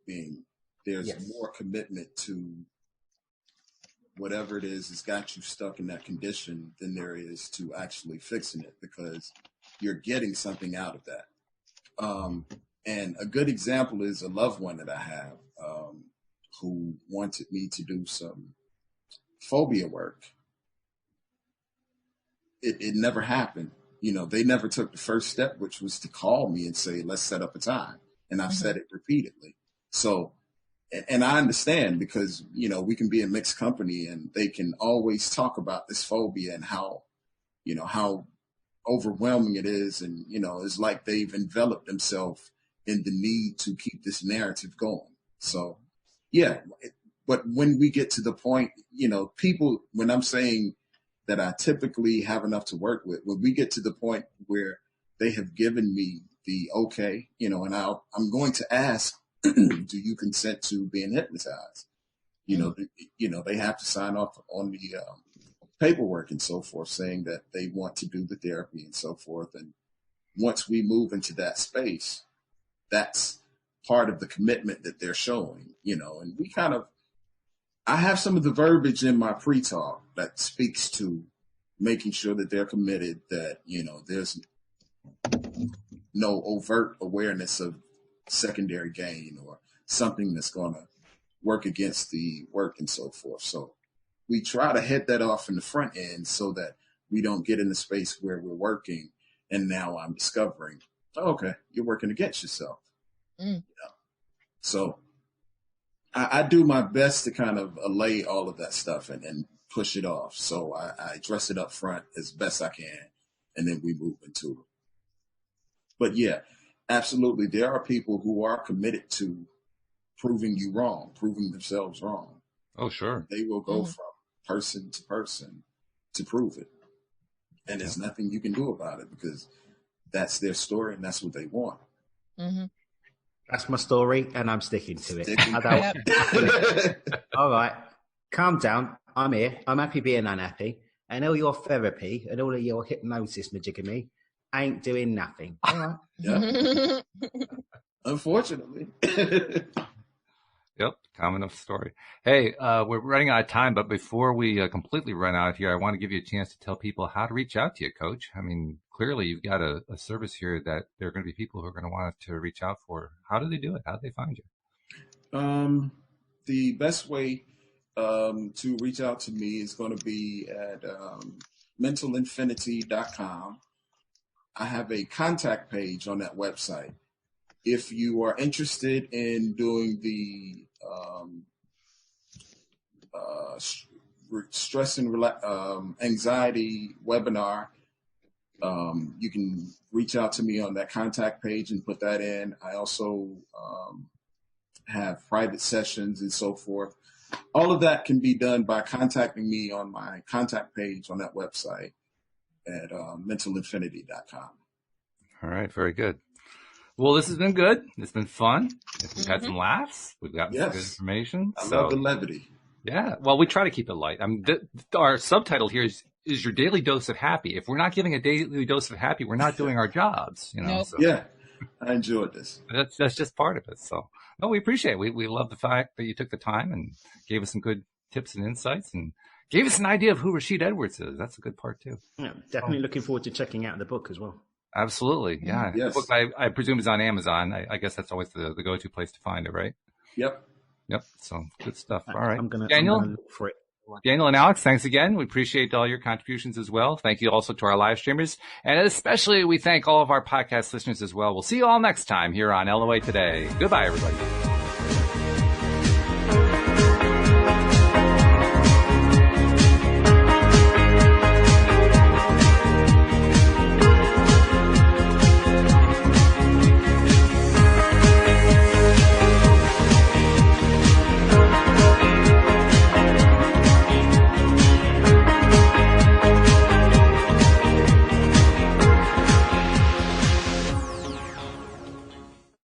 Being there's more commitment to whatever it is that's got you stuck in that condition than there is to actually fixing it, because you're getting something out of that. And a good example is a loved one that I have who wanted me to do some phobia work. It never happened. They never took the first step, which was to call me and say, let's set up a time. And I've said it repeatedly. So, and I understand, because, we can be in mixed company and they can always talk about this phobia and how overwhelming it is. And, it's like they've enveloped themselves in the need to keep this narrative going. So, but when we get to the point, people, when I'm saying that I typically have enough to work with, when we get to the point where they have given me the okay, and I'm going to ask, do you consent to being hypnotized? They have to sign off on the paperwork and so forth, saying that they want to do the therapy and so forth. And once we move into that space, that's part of the commitment that they're showing, and we I have some of the verbiage in my pre-talk that speaks to making sure that they're committed, that, there's no overt awareness of secondary gain or something that's going to work against the work and so forth. So we try to head that off in the front end so that we don't get in the space where we're working and now I'm discovering, okay, you're working against yourself. So I do my best to kind of allay all of that stuff and push it off. So I address it up front as best I can, and then we move into it. But yeah, absolutely. There are people who are committed to proving you wrong, proving themselves wrong.
Oh, sure.
They will go from person to person to prove it. And there's nothing you can do about it, because that's their story and that's what they want.
That's my story, and I'm sticking to it. All right, calm down. I'm here. I'm happy being unhappy. And all your therapy and all of your hypnosis majigamy ain't doing nothing. All right.
Yeah. Unfortunately.
Yep, common enough story. Hey, we're running out of time, but before we completely run out of here, I want to give you a chance to tell people how to reach out to you, Coach. I mean, clearly you've got a service here that there are going to be people who are going to want to reach out for. How do they do it? How do they find you?
The best way to reach out to me is going to be at mentalinfinity.com. I have a contact page on that website. If you are interested in doing the stress and anxiety webinar, you can reach out to me on that contact page and put that in. I also have private sessions and so forth. All of that can be done by contacting me on my contact page on that website at mentalinfinity.com.
All right, very good. Well, this has been good. It's been fun. We've had some laughs. We've gotten some good information.
I love the levity.
Yeah. Well, we try to keep it light. I mean, our subtitle here is your daily dose of happy. If we're not giving a daily dose of happy, we're not doing our jobs.
Nope.
So
Yeah, I enjoyed this.
That's just part of it. So, no, we appreciate it. We love the fact that you took the time and gave us some good tips and insights and gave us an idea of who Rasheid Edwards is. That's a good part too.
Yeah, definitely looking forward to checking out the book as well.
Absolutely. Yeah.
Yes.
The book, I presume, is on Amazon. I guess that's always the go-to place to find it, right?
Yep.
So good stuff. All right.
I'm gonna look for it.
Daniel and Alex, thanks again. We appreciate all your contributions as well. Thank you also to our live streamers. And especially we thank all of our podcast listeners as well. We'll see you all next time here on LOA Today. Goodbye, everybody.